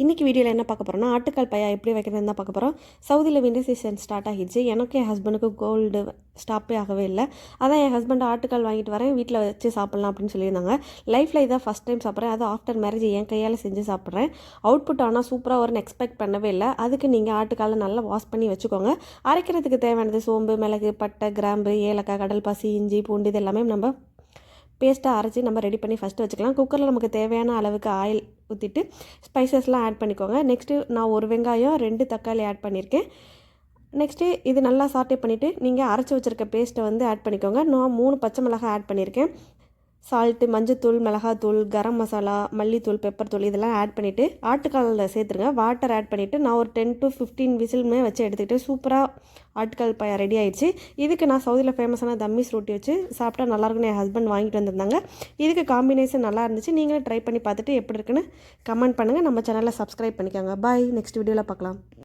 இன்றைக்கி வீடியோவில் என்ன பார்க்க போகிறோம்னா ஆட்டுக்கால் பாயா எப்படி வைக்கிறதுன்னு தான் பார்க்க போகிறோம். சவுதியில் விண்டர் சீசன் ஸ்டார்ட் ஆகிடுச்சு. எனக்கு என் ஹஸ்பண்டுக்கு கோல்டு ஸ்டாப்பே ஆகவே இல்லை. அதான் என் ஹஸ்பண்ட் ஆட்டுக்கால் வாங்கிட்டு வரேன், வீட்டில் வச்சு சாப்பிட்லாம் அப்படின்னு சொல்லியிருந்தாங்க. லைஃப்பில் இதான் ஃபஸ்ட் டைம் சாப்பிட்றேன். அது ஆஃப்டர் மேரேஜ் என் கையால் செஞ்சு சாப்பிட்றேன். அவுட்புட் ஆனால் சூப்பராக வரும்னு எக்ஸ்பெக்ட் பண்ணவே இல்லை. அதுக்கு நீங்கள் ஆட்டுக்காலை நல்லா வாஷ் பண்ணி வச்சுக்கோங்க. அரைக்கிறதுக்கு தேவையானது சோம்பு, மிளகு, பட்டை, கிராம்பு, ஏலக்காய், கடல் பாசி, இஞ்சி, பூண்டு இது எல்லாமே நம்ம பேஸ்ட்டாக அரைச்சி நம்ம ரெடி பண்ணி ஃபஸ்ட்டு வச்சுக்கலாம். குக்கரில் நமக்கு தேவையான அளவுக்கு ஆயில் ஊற்றிட்டு ஸ்பைசஸ்லாம் ஆட் பண்ணிக்கோங்க. நெக்ஸ்ட்டு நான் ஒரு வெங்காயம் 2 தக்காளி ஆட் பண்ணியிருக்கேன். நெக்ஸ்ட்டு இது நல்லா சாட்டே பண்ணிவிட்டு நீங்கள் அரைச்சி வச்சுருக்க பேஸ்ட்டை வந்து ஆட் பண்ணிக்கோங்க. நான் 3 பச்சை மிளகாய் ஆட் பண்ணியிருக்கேன். சால்ட்டு, மஞ்சத்தூள், மிளகாத்தூள், கரம் மசாலா, மல்லித்தூள், பெப்பர் தூள் இதெல்லாம் ஆட் பண்ணிவிட்டு ஆட்டுக்காலில் சேர்த்துருங்க. வாட்டர் ஆட் பண்ணிவிட்டு நான் ஒரு 10 to 15 விசிலுமே வச்சு எடுத்துக்கிட்டு சூப்பராக ஆட்டுக்கால் பாயா ரெடி ஆயிடுச்சு. இதுக்கு நான் சவுதியில் ஃபேமஸான தம்மீஸ் ரொட்டி வச்சு சாப்பிட்டா நல்லாயிருக்குன்னு என் ஹஸ்பண்ட் வாங்கிட்டு வந்திருந்தாங்க. இதுக்கு காம்பினேஷன் நல்லா இருந்துச்சு. நீங்களே ட்ரை பண்ணி பார்த்துட்டு எப்படி இருக்குன்னு கமெண்ட் பண்ணுங்கள். நம்ம சேனலை சப்ஸ்கிரைப் பண்ணிக்கோங்க. பாய். நெக்ஸ்ட் வீடியோவில் பார்க்கலாம்.